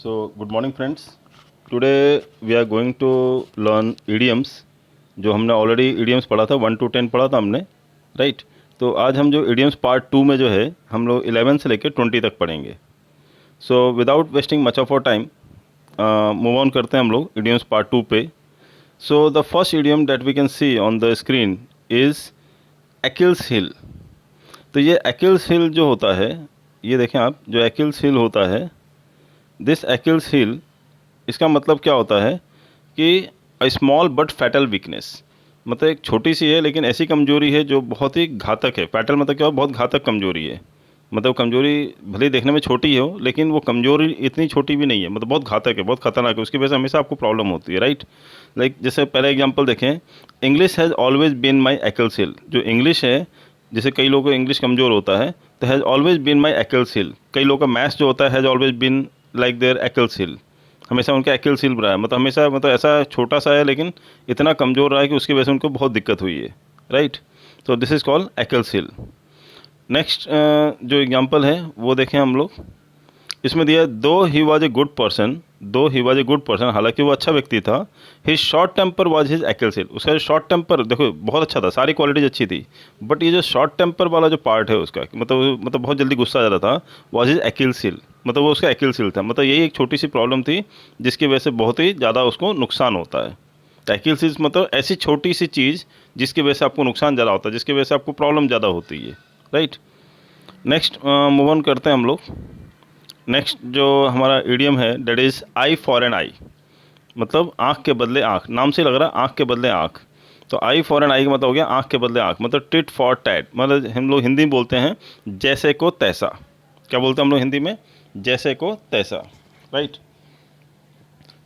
So, good morning friends. Today we are going to learn idioms. जो हमने already idioms पढ़ा था 1 to 10 पढ़ा था हमने, राइट? तो आज हम जो idioms पार्ट 2 में जो है हम लोग 11 से लेकर 20 तक पढ़ेंगे. So without wasting much of our time move on करते हैं हम लोग idioms पार्ट 2 पे. So the first idiom that we can see on the screen is Achilles heel. तो ये Achilles हिल जो होता है, ये देखें आप, जो Achilles हिल होता है, दिस Achilles हिल, इसका मतलब क्या होता है कि a small but fatal weakness, मतलब एक छोटी सी है लेकिन ऐसी कमजोरी है जो बहुत ही घातक है. फैटल मतलब क्या हो, बहुत घातक कमजोरी है. मतलब कमजोरी भले ही देखने में छोटी हो लेकिन वो कमजोरी इतनी छोटी भी नहीं है, मतलब बहुत घातक है, बहुत खतरनाक है. उसकी वजह से हमेशा आपको प्रॉब्लम होती है, राइट? लाइक जैसे पहले एग्जांपल देखें, English has always been my Achilles heel. जो इंग्लिश है, जैसे कई लोगों को इंग्लिश कमज़ोर होता है तो has always been my Achilles heel. कई लोगों का मैथ्स जो होता है has always been like their Achilles heel. हमेशा उनका Achilles हिल रहा है, मतलब हमेशा, मतलब ऐसा छोटा सा है लेकिन इतना कमज़ोर रहा है कि उसकी वजह से उनको बहुत दिक्कत हुई है, राइट? तो this is called Achilles heel. Next जो एग्जांपल है वो देखें हम लोग. इसमें दिया है, though he was a good person, though he was a good person, हालांकि वो अच्छा व्यक्ति था, his short temper was his Achilles heel. उसका जो शॉर्ट टेम्पर देखो बहुत अच्छा था, सारी क्वालिटीज अच्छी थी, बट ये जो शॉर्ट टेम्पर वाला जो पार्ट है उसका, मतलब बहुत जल्दी गुस्सा आ जाता था, वॉज हिज Achilles हिल. मतलब वो उसका Achilles हिल था. मतलब यही एक छोटी सी प्रॉब्लम थी जिसकी वजह से बहुत ही ज़्यादा उसको नुकसान होता है. तो Achilles हिल मतलब ऐसी छोटी सी चीज़ जिसकी वजह से आपको नुकसान ज़्यादा होता है, जिसकी वजह से आपको प्रॉब्लम ज़्यादा होती है, राइट? नेक्स्ट मूव ऑन करते हैं हम लोग. नेक्स्ट जो हमारा इडियम है that is eye for an eye. मतलब आँख के बदले आँख, नाम से लग रहा है आँख के बदले आँख. तो आई फॉर एन आई का मतलब हो गया आँख के बदले आँख, मतलब टिट फॉर टैट. मतलब हम लोग हिंदी में बोलते हैं जैसे को तैसा. क्या बोलते हैं हम लोग हिंदी में? जैसे को तैसा, राइट?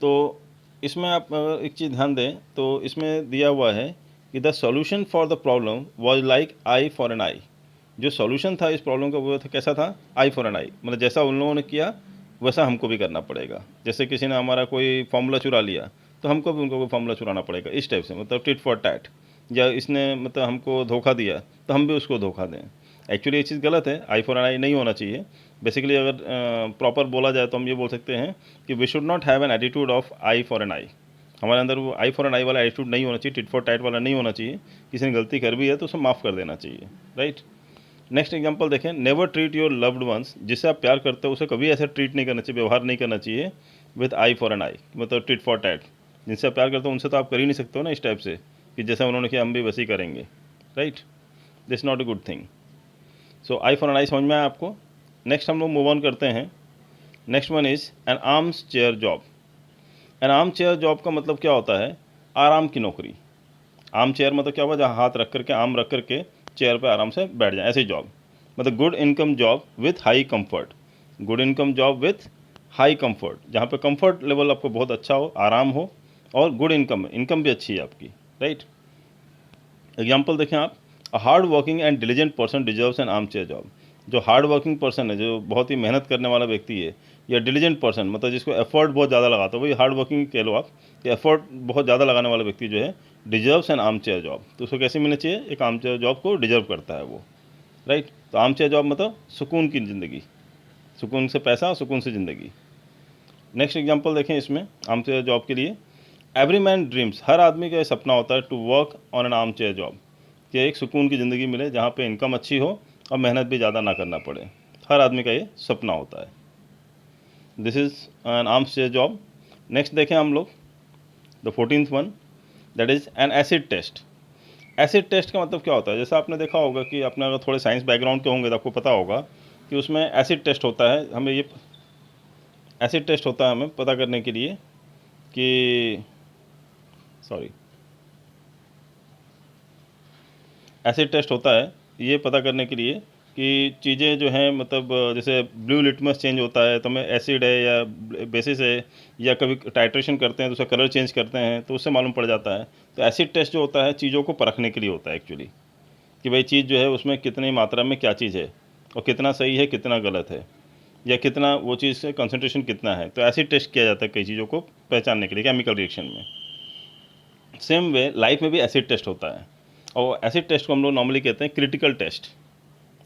तो इसमें आप एक चीज़ ध्यान दें तो इसमें दिया हुआ है कि the solution for the problem was like eye for an eye. जो सॉल्यूशन था इस प्रॉब्लम का वो था, कैसा था? आई फॉर एन आई. मतलब जैसा उन लोगों ने किया वैसा हमको भी करना पड़ेगा. जैसे किसी ने हमारा कोई फॉर्मूला चुरा लिया तो हमको भी उनको कोई फॉर्मूला चुराना पड़ेगा, इस टाइप से. मतलब टिट फॉर टैट. या इसने मतलब हमको धोखा दिया तो हम भी उसको धोखा दें. एक्चुअली ये चीज़ गलत है, आई फॉर एन आई नहीं होना चाहिए. बेसिकली अगर प्रॉपर बोला जाए तो हम ये बोल सकते हैं कि we should not have an attitude of eye for an eye. हमारे अंदर वो आई फॉर एन आई वाला एटीट्यूड नहीं होना चाहिए, टिट फॉर टैट वाला नहीं होना चाहिए. किसी ने गलती कर भी है तो उसे माफ़ कर देना चाहिए, राइट? नेक्स्ट एग्जांपल देखें, never treat your loved ones. जिससे आप प्यार करते हो उसे कभी ऐसे ट्रीट नहीं करना चाहिए, व्यवहार नहीं करना चाहिए with I for an eye, मतलब टिट फॉर टैट. जिनसे आप प्यार करते हो उनसे तो आप कर ही नहीं सकते हो ना इस टाइप से कि जैसा उन्होंने किया हम भी वैसे ही करेंगे, right? This not a good thing. So eye for an eye समझ में आया आपको? नेक्स्ट हम लोग मूव ऑन करते हैं. Next one is an arms chair job. N armchair job का मतलब क्या होता है? आराम की नौकरी. आर्म चेयर मतलब क्या हुआ? जहाँ हाथ रख करके, आर्म रख करके चेयर पे आराम से बैठ जाए, ऐसी जॉब. मतलब good income job with high comfort. Good income job with high comfort, जहाँ पे कंफर्ट लेवल आपको बहुत अच्छा हो, आराम हो और गुड इनकम, इनकम भी अच्छी है आपकी, राइट? एग्जाम्पल देखें आप, a hard working and diligent person deserves N armchair job. जो हार्ड वर्किंग पर्सन है, जो बहुत ही मेहनत करने वाला व्यक्ति है, या डिलीजेंट पर्सन मतलब जिसको एफर्ट बहुत ज़्यादा लगाता है, वही हार्ड वर्किंग कह लो आप, कि एफर्ट बहुत ज़्यादा लगाने वाला व्यक्ति जो है, deserves N armchair job. तो उसको कैसे मिलना चाहिए? एक आर्म चेयर जॉब को डिजर्व करता है वो, राइट? तो आर्म चेयर जॉब मतलब सुकून की ज़िंदगी, सुकून से पैसा, सुकून से ज़िंदगी. नेक्स्ट एग्जाम्पल देखें इसमें आर्म चेयर जॉब के लिए, एवरी मैन ड्रीम्स. हर आदमी का ये सपना होता है to work on an armchair job, कि एक सुकून की ज़िंदगी मिले जहाँ पे इनकम अच्छी हो और मेहनत भी ज़्यादा ना करना पड़े. हर आदमी का ये सपना होता है. This is an armchair job. Next देखें हम लोग the 14th one, that is an acid test. Acid test का मतलब क्या होता है? जैसा आपने देखा होगा कि आपने अगर थोड़े साइंस बैकग्राउंड के होंगे तो आपको पता होगा कि उसमें एसिड टेस्ट होता है. हमें ये एसिड टेस्ट होता है हमें पता करने के लिए कि, सॉरी, एसिड टेस्ट होता है ये पता करने के लिए कि चीज़ें जो हैं, मतलब जैसे ब्लू लिटमस चेंज होता है तो हमें एसिड है या बेसिस है, या कभी टाइट्रेशन करते हैं तो उसका कलर चेंज करते हैं तो उससे मालूम पड़ जाता है. तो एसिड टेस्ट जो होता है चीज़ों को परखने के लिए होता है एक्चुअली, कि भाई चीज़ जो है उसमें कितनी मात्रा में क्या चीज़ है और कितना सही है कितना गलत है, या कितना वो चीज़ से कंसनट्रेशन कितना है. तो एसिड टेस्ट किया जाता है कई चीज़ों को पहचानने के लिए केमिकल रिएक्शन में. सेम वे लाइफ में भी एसिड टेस्ट होता है, और एसिड टेस्ट को हम लोग नॉर्मली कहते हैं critical test,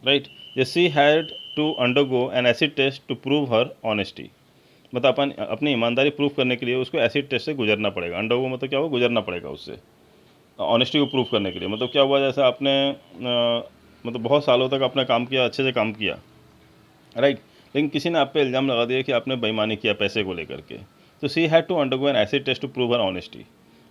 right? She had to undergo an acid test to prove her honesty. मतलब अपन अपनी ईमानदारी प्रूफ करने के लिए उसको एसिड टेस्ट से गुजरना पड़ेगा। अंडरगो मतलब क्या हुआ, गुजरना पड़ेगा उससे, ऑनेस्टी को प्रूफ करने के लिए। मतलब क्या हुआ, जैसे आपने मतलब बहुत सालों तक आपने काम किया, अच्छे से काम किया, राइट, लेकिन किसी ने आप पे इल्ज़ाम लगा दिया कि आपने बेईमानी किया पैसे को लेकर के, तो she had to undergo an acid test to prove her honesty.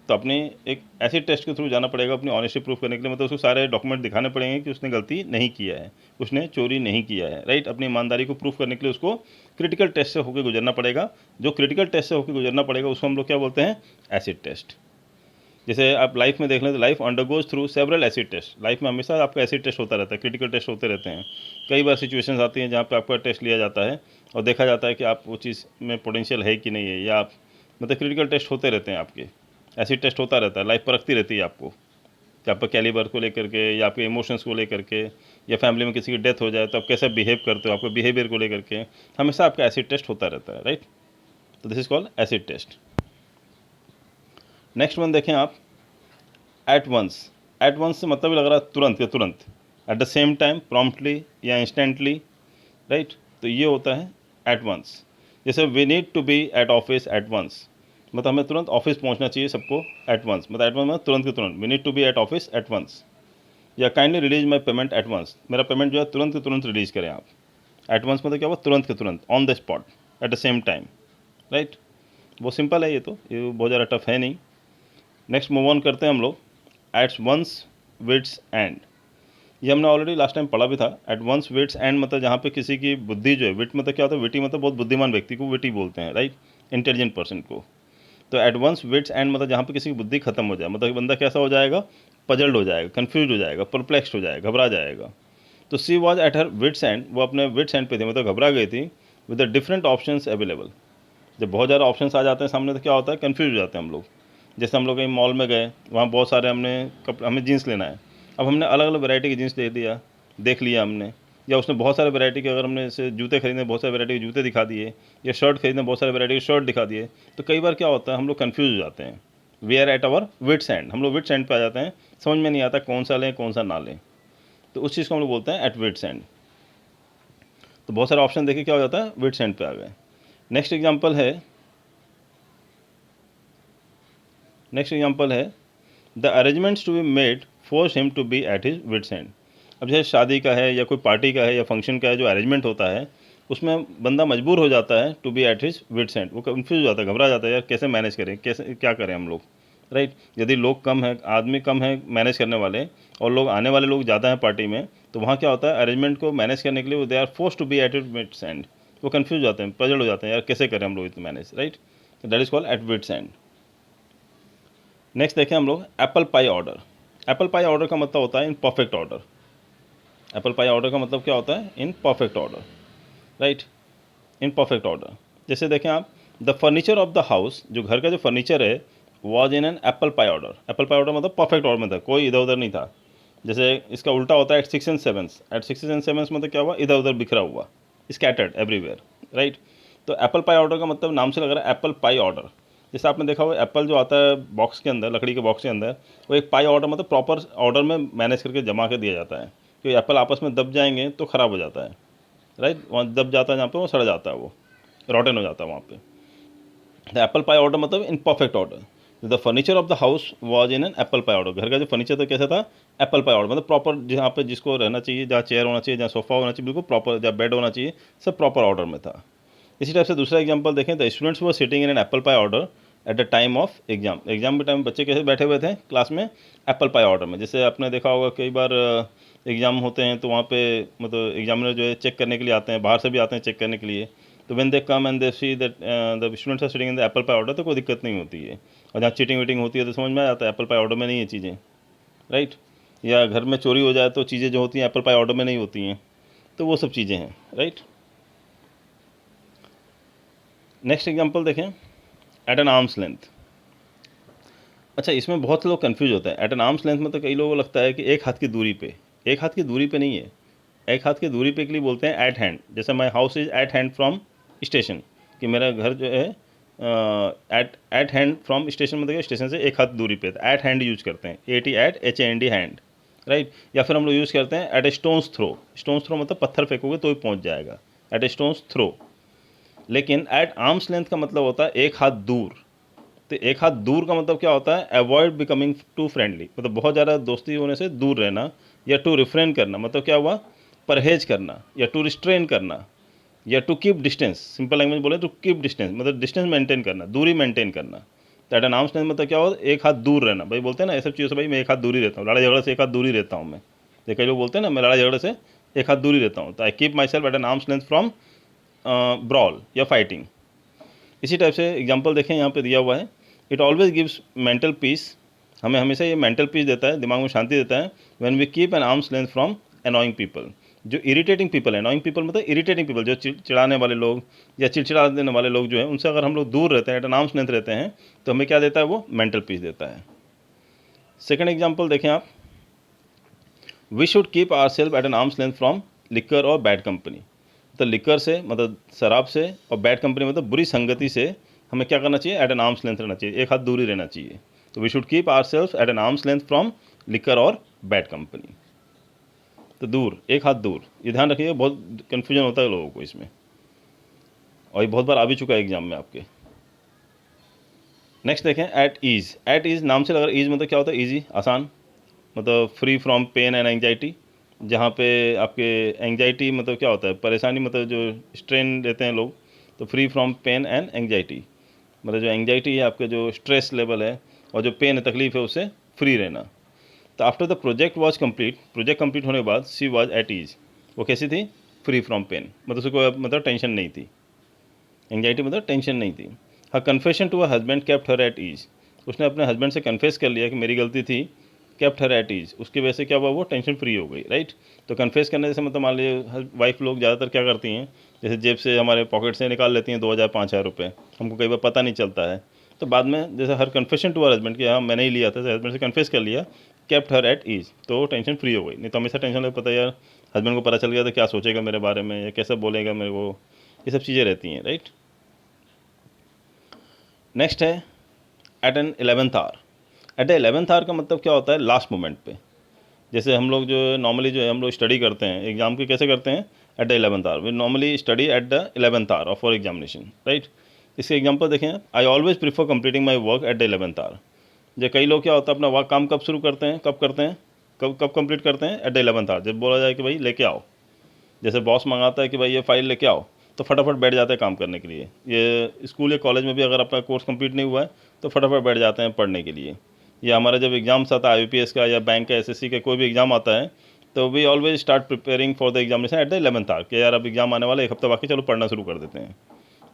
तो अपनी एक एसिड टेस्ट के थ्रू जाना पड़ेगा अपनी ऑनेस्टी प्रूफ करने के लिए। मतलब उसको सारे डॉक्यूमेंट दिखाने पड़ेंगे कि उसने गलती नहीं किया है, उसने चोरी नहीं किया है, राइट। अपनी ईमानदारी को प्रूफ करने के लिए उसको क्रिटिकल टेस्ट से होकर गुजरना पड़ेगा। जो क्रिटिकल टेस्ट से होकर गुजरना पड़ेगा उसको हम लोग क्या बोलते हैं, एसिड टेस्ट। जैसे आप लाइफ में देख लें तो life undergoes through several acid test. Life में हमेशा आपका एसिड टेस्ट होता रहता है, क्रिटिकल टेस्ट होते रहते हैं। कई बार सिचुएशंस आती हैं जहाँ पे आपका टेस्ट लिया जाता है और देखा जाता है कि आप वो चीज़ में पोटेंशियल है कि नहीं है, या आप मतलब क्रिटिकल टेस्ट होते रहते हैं आपके, एसिड टेस्ट होता रहता है, लाइफ परखती रहती है आपको कि आपका कैलिबर को लेकर के, या आपके इमोशंस को लेकर के, या फैमिली में किसी की डेथ हो जाए तो आप कैसे बिहेव करते हो, आपके बिहेवियर को लेकर के हमेशा आपका एसिड टेस्ट होता रहता है, राइट। तो this is called acid test. Next one देखें आप, एट वंस। एट वंस से मतलब लग रहा है तुरंत, या तुरंत, at the same time, promptly या इंस्टेंटली, राइट। तो ये होता है एट वंस। जैसे we need to be at office at once, मतलब हमें तुरंत ऑफिस पहुंचना चाहिए सबको, एट वंस मतलब एट वंस मतलब तुरंत के तुरंत, we need to be at office at once. या kindly release my payment at once, मेरा पेमेंट जो है तुरंत के तुरंत रिलीज करें आप। एट वंस मतलब क्या हुआ, तुरंत के तुरंत, on the spot, eight the same time, right. वो सिंपल है, ये बहुत ज़्यादा टफ है नहीं। नेक्स्ट मूव ऑन करते हैं हम लोग, एट्स वंस विट्स एंड। ये हमने ऑलरेडी लास्ट टाइम पढ़ा भी था। एट वंस विट्स एंड मतलब जहाँ पे किसी की बुद्धि जो है, विट मतलब क्या होता है, विटी मतलब बहुत बुद्धिमान व्यक्ति को विटी बोलते हैं, राइट, इंटेलिजेंट पर्सन को। तो एट वंस विट्स एंड मतलब जहाँ पे किसी की बुद्धि खत्म हो जाए, मतलब बंदा कैसा हो जाएगा, पजल्ड हो जाएगा, कन्फ्यूज हो जाएगा, परप्लेक्स्ड हो जाएगा, घबरा जाएगा। तो she was at her wits end, वो अपने विट्स एंड पे थी, मतलब घबरा गई थी, with the different options available. जब बहुत ज़्यादा ऑप्शंस आ जाते हैं सामने तो क्या होता है, कन्फ्यूज हो जाते हैं हम लोग। जैसे हम लोग कहीं मॉल में गए, वहाँ बहुत सारे हमें जीन्स लेना है, अब हमने अलग अलग वैरायटी की जीन्स देख लिया हमने, या उसने बहुत सारे वैरायटी के, अगर हमने जैसे जूते खरीदने बहुत सारे वैरायटी के जूते दिखा दिए, या शर्ट खरीदने बहुत सारे वैरायटी के शर्ट दिखा दिए, तो कई बार क्या होता है हम लोग कन्फ्यूज हो जाते हैं। We are at our wits end, हम लोग विट्स एंड पे आ जाते हैं, समझ में नहीं आता कौन सा लें कौन सा ना लें। तो उस चीज़ को हम लोग बोलते हैं एट विट्स एंड। तो बहुत सारे ऑप्शन देखे क्या हो जाता है, विट्स एंड पे आ गए। नेक्स्ट एग्जाम्पल है, the arrangements to be made force him to be at his wits end. अब जैसे शादी का है या कोई पार्टी का है या फंक्शन का है, जो अरेंजमेंट होता है उसमें बंदा मजबूर हो जाता है to be at his wits end. वो कन्फ्यूज हो जाता है, घबरा जाता है, यार कैसे मैनेज करें, कैसे क्या करें हम लोग, राइट। यदि लोग कम हैं, आदमी कम है मैनेज करने वाले, और लोग आने वाले लोग ज़्यादा हैं पार्टी में, तो वहाँ क्या होता है, अरेंजमेंट को मैनेज करने के लिए they are force to be at his wits end. वो कन्फ्यूज हो जाते हैं, पजल हो जाते हैं, यार कैसे करें हम लोग इतना manage, right. That is called at wits end. Next देखें हम लोग, apple pie order. Apple pie order का मतलब होता है in perfect order. Apple pie order का मतलब क्या होता है, in perfect order, right, in perfect order. जैसे देखें आप, the furniture of the house, जो घर का जो फर्नीचर है, was in an apple pie order. Apple pie order मतलब परफेक्ट ऑर्डर में था, कोई इधर उधर नहीं था। जैसे इसका उल्टा होता है at six and sevens. At six and sevens मतलब क्या हुआ, इधर उधर बिखरा हुआ, स्कैटर्ड एवरीवेयर, राइट। तो एप्पल पाई ऑर्डर का मतलब नाम से लग रहा है एप्पल पाई ऑर्डर। जैसे आपने देखा होगा एप्पल जो आता है बॉक्स के अंदर, लकड़ी के बॉक्स के अंदर, वो एक पाई ऑर्डर मतलब प्रॉपर ऑर्डर में मैनेज करके जमा कर दिया जाता है। क्योंकि एप्पल आपस में दब जाएंगे तो ख़राब हो जाता है, राइट, वहाँ दब जाता है, जहाँ पे वो सड़ जाता है, वो रॉटन हो जाता है वहाँ पे। द एप्पल पाई ऑर्डर मतलब इन perfect order. The furniture of the house was in an apple pie order. घर का जो फर्नीचर था कैसा था, एप्पल पाई ऑर्डर, मतलब प्रॉपर, जहाँ पे जिसको रहना चाहिए, जहाँ चेयर होना चाहिए, जहाँ सोफा होना चाहिए, बिल्कुल प्रॉपर, जहाँ बेड होना चाहिए, सब प्रॉपर ऑर्डर में था। इसी टाइप से दूसरा एग्जाम्पल देखें, the students were sitting in an apple pie order at the time of exam. Exam के टाइम बच्चे कैसे बैठे हुए थे क्लास में, एप्पल पाई ऑर्डर में। जैसे आपने देखा होगा कई बार एग्ज़ाम होते हैं तो वहाँ पे मतलब एग्जामिनर जो है चेक करने के लिए आते हैं, बाहर से भी आते हैं चेक करने के लिए। तो when they come and they see that the students are sitting in the apple pie order, तो कोई दिक्कत नहीं होती है। और जहाँ चीटिंग वीटिंग होती है तो समझ में आ जाता है एप्पल पाई ऑर्डर में नहीं है चीज़ें, राइट। या घर में चोरी हो जाए तो चीज़ें जो होती हैं एप्पल पाई ऑर्डर में नहीं होती हैं, तो वो सब चीज़ें हैं, राइट। नेक्स्ट एग्जाम्पल देखें, एट एन आर्म्स लेंथ। अच्छा, इसमें बहुत से लोग कन्फ्यूज होते हैं। एट एन आर्म्स लेंथ में तो कई लोगों को लगता है कि एक हाथ की दूरी पे, एक हाथ की दूरी पे नहीं है। एक हाथ की दूरी पे के लिए बोलते हैं एट हैंड। जैसे my house is eight hand from station, कि मेरा घर जो है एट हैंड फ्रॉम स्टेशन, मतलब स्टेशन से एक हाथ दूरी पे, तो एट हैंड यूज करते हैं, AT at HAND hand, right. या फिर हम लोग यूज़ करते हैं at a stone's throw. Stone's throw मतलब पत्थर फेंकोगे तो ही पहुँच जाएगा, एट ए स्टोन्स थ्रो। लेकिन एट आर्म्स लेंथ का मतलब होता है एक हाथ दूर। तो एक हाथ दूर का मतलब क्या होता है, अवॉइड बिकमिंग टू फ्रेंडली, मतलब बहुत ज़्यादा दोस्ती होने से दूर रहना, या टू रिफ्रेन करना मतलब क्या हुआ, परहेज करना, या टू रिस्ट्रेन करना, या to keep distance, simple language बोले तो कीप डिस्टेंस मतलब डिस्टेंस मेंटेन करना, दूरी मेंटेन करना। दैट एन आर्म्स लेंथ मतलब क्या होता है, एक हाथ दूर रहना। भाई बोलते हैं ना ये सब चीज़ों से, भाई मैं एक हाथ दूरी रहता हूँ, लड़ाई झगड़े से एक हाथ दूरी रहता हूँ मैं। तो कई लोग बोलते हैं ना मैं लड़ाई झगड़े से एक हाथ दूरी रहता हूँ, तो I keep myself at an arms length from brawl या फाइटिंग। इसी टाइप से एग्जाम्पल देखें यहाँ पे दिया हुआ है, it always gives mental peace, हमें हमेशा ये मेंटल पीस देता है, दिमाग में शांति देता है। When we keep an arms length from annoying people, जो इरिटेटिंग पीपल है, अनोइंग पीपल मतलब इरिटेटिंग पीपल, जो चिढ़ाने वाले लोग या चिड़चिड़ा देने वाले लोग जो है, उनसे अगर हम लोग दूर रहते हैं, एट एन आर्म्स लेंथ रहते हैं, तो हमें क्या देता है, वो मेंटल पीस देता है। सेकेंड एग्जाम्पल देखें आप, we should keep ourself at an arms length from liquor और बैड कंपनी, तो लिकर से मतलब शराब से, और बैड कंपनी मतलब बुरी संगति से हमें क्या करना चाहिए, एट एन आर्म्स लेंथ रहना चाहिए, एक हाथ दूरी रहना चाहिए। तो we should keep ourself at an arms length from liquor और बैड कंपनी। तो दूर, एक हाथ दूर, ये ध्यान रखिए, बहुत कन्फ्यूजन होता है लोगों को इसमें, और ये बहुत बार आ भी चुका है एग्जाम में आपके। नेक्स्ट देखें, एट ईज़। एट ईज़ नाम से लगा, ईज़ मतलब क्या होता है, ईजी, आसान, मतलब free from pain and anxiety, जहाँ पे आपके एंग्जाइटी मतलब क्या होता है, परेशानी, मतलब जो स्ट्रेन लेते हैं लोग, तो free from pain and anxiety मतलब जो एंग्जाइटी है, आपके जो स्ट्रेस लेवल है और जो पेन है, तकलीफ है, उससे फ्री रहना। तो after the project was complete, project complete होने के बाद शी वॉज एट ईज, वो कैसी थी, फ्री फ्रॉम पेन, मतलब उसको कोई मतलब टेंशन नहीं थी, एंग्जाइटी मतलब टेंशन नहीं थी। Her confession to a husband kept her at ease, उसने अपने हस्बैंड से कन्फेस कर लिया कि मेरी गलती थी, केप्ट हर एट ईज, उसकी वजह से क्या हुआ, वो टेंशन फ्री हो गई, राइट। तो कन्फेस करने से मतलब मान लीजिए वाइफ लोग ज़्यादातर क्या करती हैं, जैसे जेब से हमारे पॉकेट से निकाल लेती हैं 2000 5000 रुपये, हमको कई बार पता नहीं चलता है, तो बाद में जैसे हर कन्फेशन टू हर हस्बैंड कि हाँ मैंने ही लिया था, हस्बैंड से कन्फेस कर लिया, केप्ट हर एट ईज, तो टेंशन फ्री हो गई। नहीं तो हमेशा टेंशन लगे, पता यार हस्बैंड को पता चल गया तो क्या सोचेगा मेरे बारे में, या कैसे बोलेगा मेरे को, ये सब चीज़ें रहती हैं, राइट। नेक्स्ट है at an 11th hour. At the 11th hour का मतलब क्या होता है, लास्ट मोमेंट पे। जैसे हम लोग जो नॉर्मली जो है हम लोग स्टडी करते हैं एग्जाम की, कैसे करते हैं, at the 11th hour, we normally study at the 11th hour of for examination, right. इसके एग्जाम्पल देखें, I always prefer completing my work at the 11th hour. जो कई लोग क्या होता है, अपना वर्क काम कब शुरू करते हैं, कब करते हैं, कब कब कंप्लीट करते हैं, एट द 11th आवर। जब बोला जाए कि भाई लेके आओ, जैसे बॉस मंगाता है कि भाई ये फाइल लेके आओ, तो फटाफट बैठ जाते हैं काम करने के लिए। ये स्कूल या कॉलेज में भी अगर आपका कोर्स कंप्लीट नहीं हुआ है, तो फटाफट बैठ जाते हैं पढ़ने के लिए। या हमारा जब एग्जाम्स आता है IBPS का या बैंक का, SSC का कोई भी एग्जाम आता है, तो we always start preparing for the examination at the 11th hour, कि यार अब एग्जाम आने वाला है, एक हफ्ता बाकी, चलो पढ़ना शुरू कर देते हैं,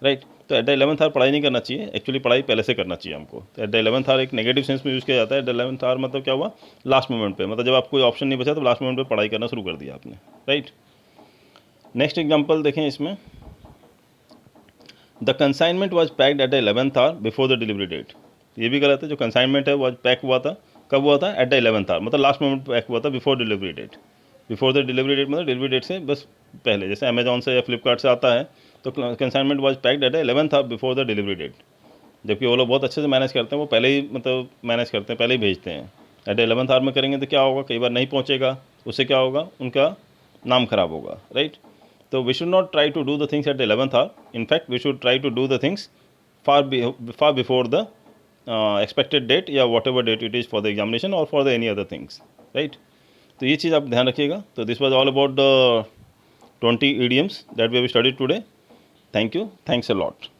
राइट। तो एट द 11th आवर पढ़ाई नहीं करना चाहिए, एक्चुअली पढ़ाई पहले से करना चाहिए हमको। तो एट द 11th आवर एक नेगेटिव सेंस में यूज़ किया जाता है। एट द 11th आवर मतलब क्या हुआ, लास्ट मोमेंट पे, मतलब जब आप कोई ऑप्शन नहीं बचा तो लास्ट मोमेंट पे पढ़ाई करना शुरू कर दिया आपने, राइट। नेक्स्ट एग्जाम्पल देखें इसमें, the consignment was packed at the 11th hour before the delivery date. ये भी गलत है, जो कंसाइनमेंट है वॉज पैक हुआ था, कब हुआ था, एट द 11th आवर, मतलब लास्ट मोमेंट पैक हुआ था, before delivery date. Before the delivery date मतलब डिलीवरी डेट से बस पहले, जैसे अमेजॉन से या फ्लिपकार्ट से आता है, तो consignment was packed at the 11th hour before the delivery date. जबकि वो लोग बहुत अच्छे से मैनेज करते हैं, वो पहले ही मतलब मैनेज करते हैं, पहले ही भेजते हैं। एट द 11th आवर में करेंगे तो क्या होगा, कई बार नहीं पहुँचेगा, उससे क्या होगा, उनका नाम खराब होगा, right. So we should not try to do the things at the 11th hour. In fact, we should try to do the things far before the expected date या whatever date it is for the examination or for the any other things, right? तो ये चीज़ आप ध्यान रखिएगा। तो this was all about the 20 idioms that we have studied today. Thank you. Thanks a lot.